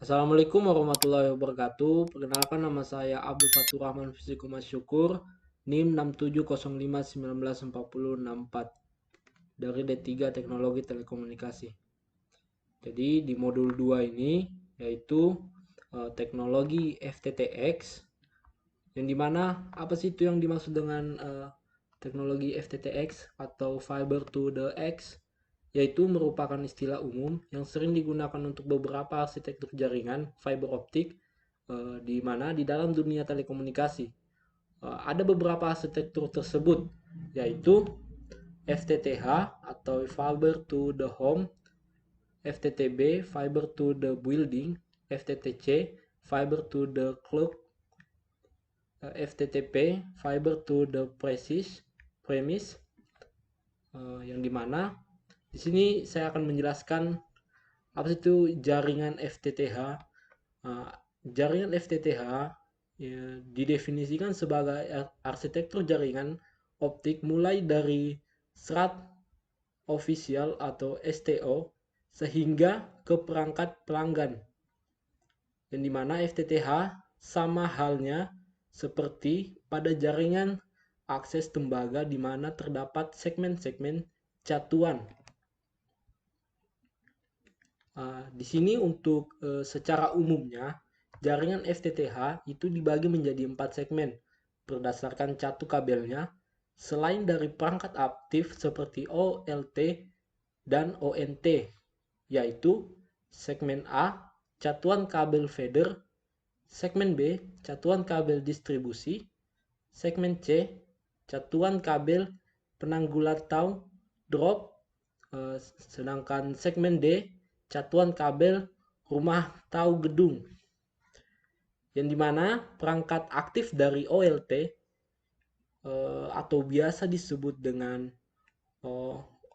Assalamualaikum warahmatullahi wabarakatuh. Perkenalkan nama saya Abdul Fatur Rahman Fisikum Syukur, NIM 6705194064 dari D3 Teknologi Telekomunikasi. Jadi di modul 2 ini yaitu teknologi FTTX, yang dimana apa sih itu yang dimaksud dengan teknologi FTTX atau Fiber to the X, yaitu merupakan istilah umum yang sering digunakan untuk beberapa arsitektur jaringan fiber optik, di mana di dalam dunia telekomunikasi ada beberapa arsitektur tersebut, yaitu FTTH atau Fiber to the Home, FTTB Fiber to the Building, FTTC Fiber to the Cloud, FTTP Fiber to the Premise, yang dimana di sini saya akan menjelaskan apa itu jaringan FTTH. Jaringan FTTH ya, didefinisikan sebagai arsitektur jaringan optik mulai dari serat ofisial atau STO sehingga ke perangkat pelanggan, yang dimana FTTH sama halnya seperti pada jaringan akses tembaga di mana terdapat segmen-segmen catuan. Di sini untuk secara umumnya jaringan FTTH itu dibagi menjadi 4 segmen berdasarkan catu kabelnya, selain dari perangkat aktif seperti OLT dan ONT, yaitu segmen A catuan kabel feeder, segmen B catuan kabel distribusi, segmen C catuan kabel penanggulatau drop, sedangkan segmen D catuan kabel rumah tahu gedung, yang dimana perangkat aktif dari OLT atau biasa disebut dengan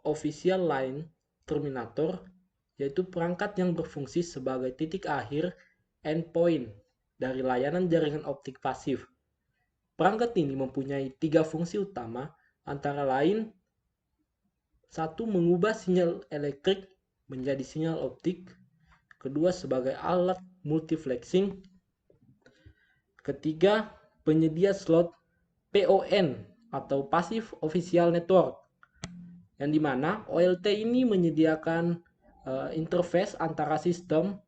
official line terminator, yaitu perangkat yang berfungsi sebagai titik akhir endpoint dari layanan jaringan optik pasif. Perangkat ini mempunyai 3 fungsi utama, antara lain: 1. Mengubah sinyal elektrik menjadi sinyal optik. Kedua, sebagai alat multiplexing. Ketiga, penyedia slot PON atau Passive Official Network, yang dimana OLT ini menyediakan interface antara sistem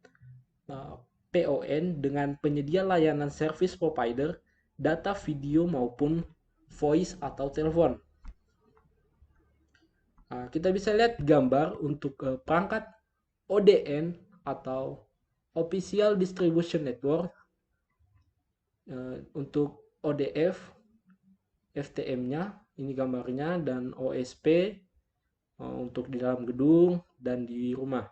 PON dengan penyedia layanan service provider data video maupun voice atau telepon. Kita bisa lihat gambar untuk perangkat ODN atau Official Distribution Network. Untuk ODF, FTM-nya ini gambarnya, dan OSP untuk di dalam gedung dan di rumah.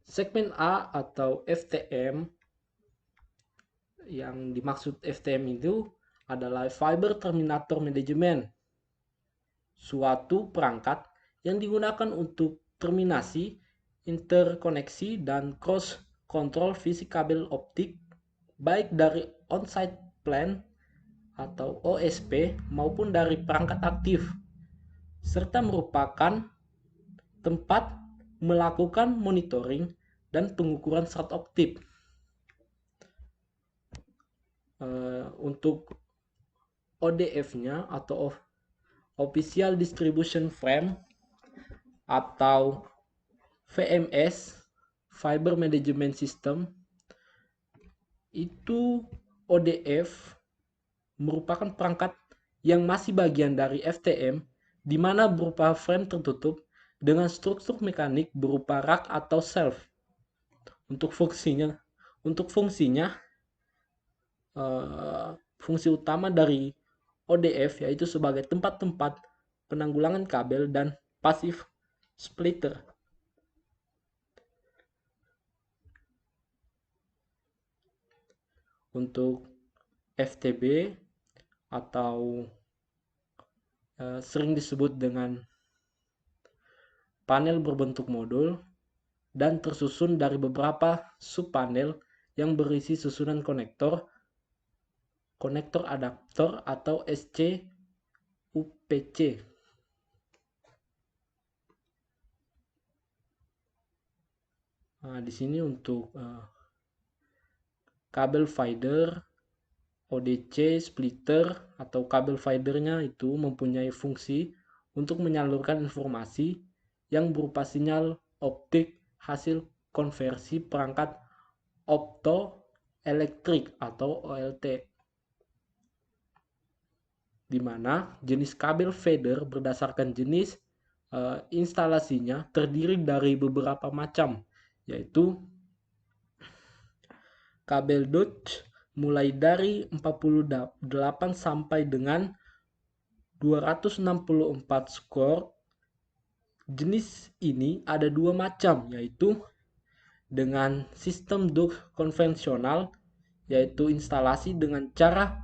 Segmen A atau FTM, yang dimaksud FTM itu adalah Fiber Terminator Management, suatu perangkat yang digunakan untuk terminasi, interkoneksi, dan cross control fisik kabel optik baik dari on-site plant atau OSP maupun dari perangkat aktif, serta merupakan tempat melakukan monitoring dan pengukuran serat optik. Untuk ODF-nya atau Official Distribution Frame atau VMS, Fiber Management System, itu ODF merupakan perangkat yang masih bagian dari FTM, di mana berupa frame tertutup dengan struktur mekanik berupa rak atau shelf. Untuk fungsinya, fungsi utama dari ODF yaitu sebagai tempat-tempat penanggulangan kabel dan passive splitter. Untuk FTB atau sering disebut dengan panel berbentuk modul dan tersusun dari beberapa subpanel yang berisi susunan konektor adaptor atau SC UPC. Nah, di sini untuk kabel feeder, ODC, splitter, atau kabel feedernya itu mempunyai fungsi untuk menyalurkan informasi yang berupa sinyal optik hasil konversi perangkat optoelektrik atau OLT, di mana jenis kabel feeder berdasarkan jenis instalasinya terdiri dari beberapa macam, yaitu kabel Dutch mulai dari 48 sampai dengan 264 skor. Jenis ini ada dua macam, yaitu dengan sistem Dutch konvensional, yaitu instalasi dengan cara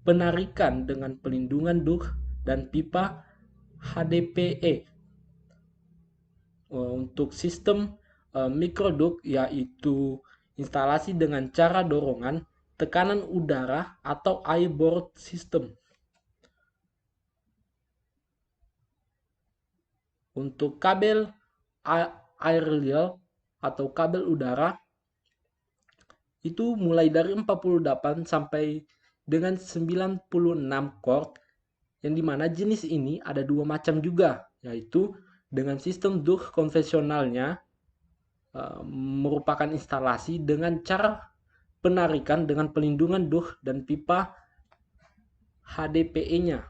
penarikan dengan pelindungan Dutch dan pipa HDPE. Untuk sistem mikroduct, yaitu instalasi dengan cara dorongan, tekanan udara atau airborne system. Untuk kabel aerial atau kabel udara itu mulai dari 48 sampai dengan 96 chord, yang dimana jenis ini ada dua macam juga, yaitu dengan sistem Dutch konvensionalnya merupakan instalasi dengan cara penarikan dengan pelindungan Dutch dan pipa HDPE-nya.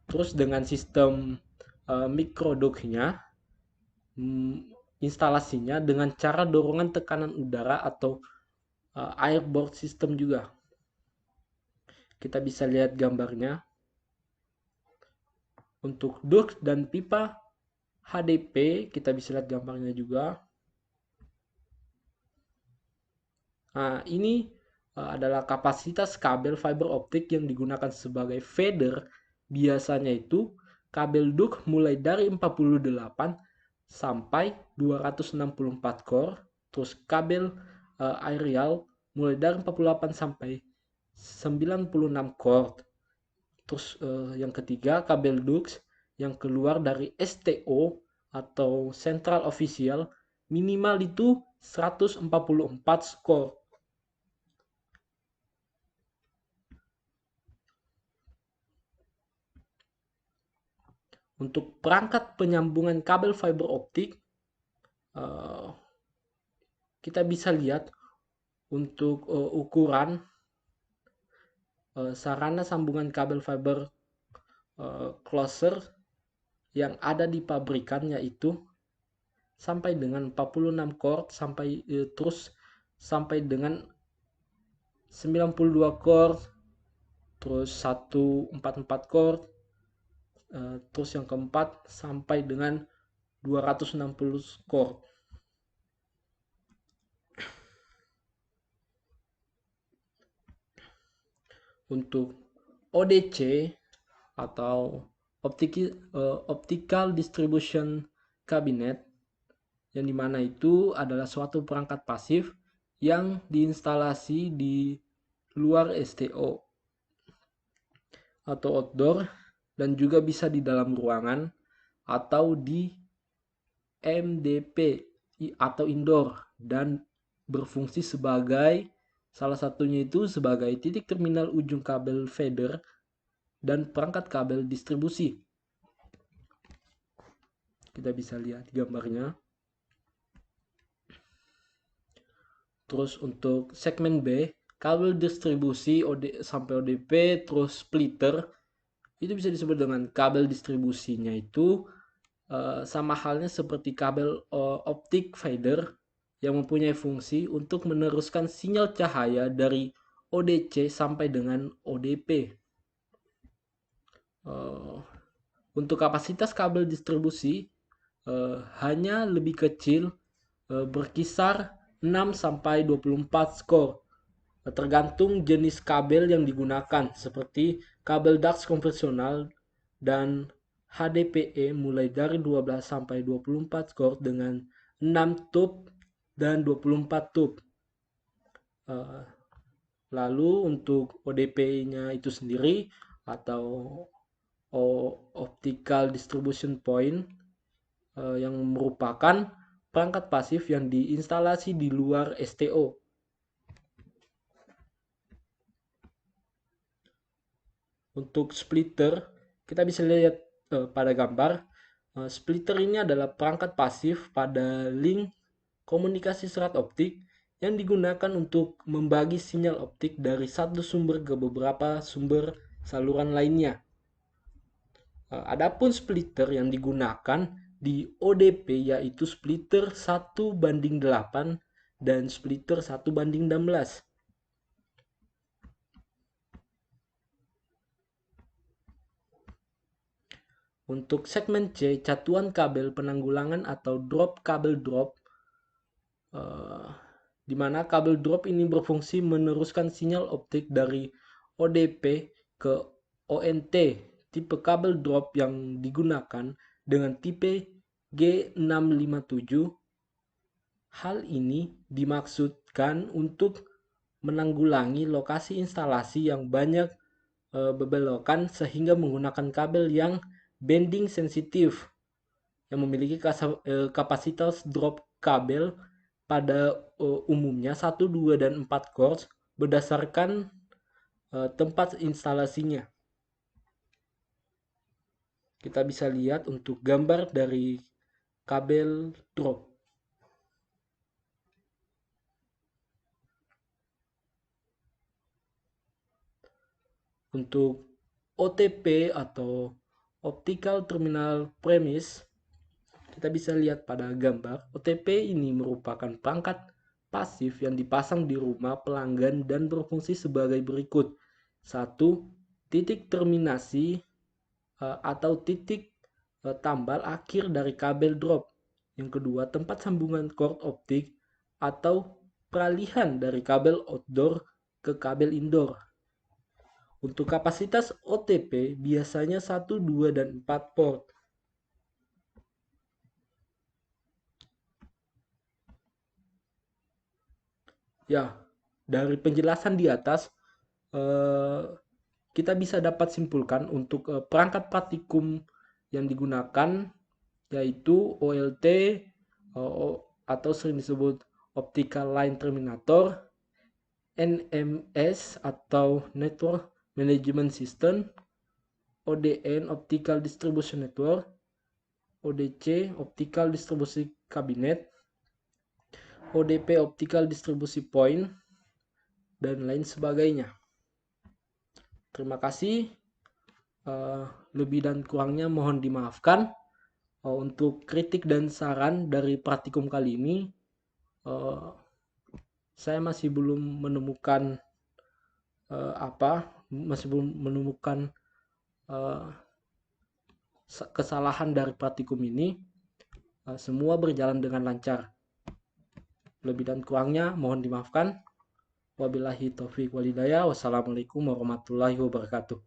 Terus dengan sistem mikroduct-nya, instalasinya dengan cara dorongan tekanan udara atau airborne system juga. Kita bisa lihat gambarnya. Untuk duct dan pipa HDP, kita bisa lihat gambarnya juga. Nah, ini adalah kapasitas kabel fiber optik yang digunakan sebagai feeder. Biasanya itu kabel duct mulai dari 48 sampai 264 core. Terus kabel aerial mulai dari 48 sampai 96 core. Terus yang ketiga, kabel duct yang keluar dari STO atau Central Official minimal itu 144 skor. Untuk perangkat penyambungan kabel fiber optik, kita bisa lihat untuk ukuran sarana sambungan kabel fiber closer yang ada di pabrikan, yaitu sampai dengan 46 chord sampai terus sampai dengan 92 chord, terus 144 chord, terus yang keempat sampai dengan 260 chord. Untuk ODC atau Optical Distribution Cabinet, yang dimana itu adalah suatu perangkat pasif yang diinstalasi di luar STO atau outdoor, dan juga bisa di dalam ruangan atau di MDP atau indoor, dan berfungsi sebagai salah satunya itu sebagai titik terminal ujung kabel feeder dan perangkat kabel distribusi. Kita bisa lihat gambarnya. Terus untuk segmen B, kabel distribusi sampai ODP, terus splitter, itu bisa disebut dengan kabel distribusinya itu sama halnya seperti kabel optik feeder yang mempunyai fungsi untuk meneruskan sinyal cahaya dari ODC sampai dengan ODP. Untuk kapasitas kabel distribusi hanya lebih kecil, berkisar 6 sampai 24 skor, tergantung jenis kabel yang digunakan, seperti kabel Dutch konvensional dan HDPE mulai dari 12 sampai 24 skor dengan 6 tube dan 24 tube. Lalu untuk ODP-nya itu sendiri atau Optical Distribution Point, yang merupakan perangkat pasif yang diinstalasi di luar STO. Untuk splitter, kita bisa lihat pada gambar. Splitter ini adalah perangkat pasif pada link komunikasi serat optik yang digunakan untuk membagi sinyal optik dari satu sumber ke beberapa sumber saluran lainnya. Adapun splitter yang digunakan di ODP yaitu splitter 1:8 dan splitter 1:16. Untuk segmen C, catuan kabel penanggulangan atau drop kabel drop, di mana kabel drop ini berfungsi meneruskan sinyal optik dari ODP ke ONT. Tipe kabel drop yang digunakan dengan tipe G657. Hal ini dimaksudkan untuk menanggulangi lokasi instalasi yang banyak bebelokan sehingga menggunakan kabel yang bending sensitif yang memiliki kapasitas drop kabel pada umumnya 1, 2, dan 4 quartz berdasarkan tempat instalasinya. Kita bisa lihat untuk gambar dari kabel drop. Untuk OTP atau Optical Terminal Premise, kita bisa lihat pada gambar. OTP ini merupakan perangkat pasif yang dipasang di rumah pelanggan dan berfungsi sebagai berikut. 1. Titik terminasi atau titik tambal akhir dari kabel drop. Yang kedua, tempat sambungan cord optik atau peralihan dari kabel outdoor ke kabel indoor. Untuk kapasitas OTP biasanya 1, 2, dan 4 port. Ya, dari penjelasan di atas kita bisa dapat simpulkan untuk perangkat praktikum yang digunakan yaitu OLT atau sering disebut Optical Line Terminator, NMS atau Network Management System, ODN Optical Distribution Network, ODC Optical Distribution Cabinet, ODP Optical Distribution Point, dan lain sebagainya. Terima kasih. Lebih dan kurangnya mohon dimaafkan. Untuk kritik dan saran dari praktikum kali ini, saya masih belum menemukan kesalahan dari praktikum ini. Semua berjalan dengan lancar. Lebih dan kurangnya mohon dimaafkan. Wabillahi taufiq walhidayah. Wassalamualaikum warahmatullahi wabarakatuh.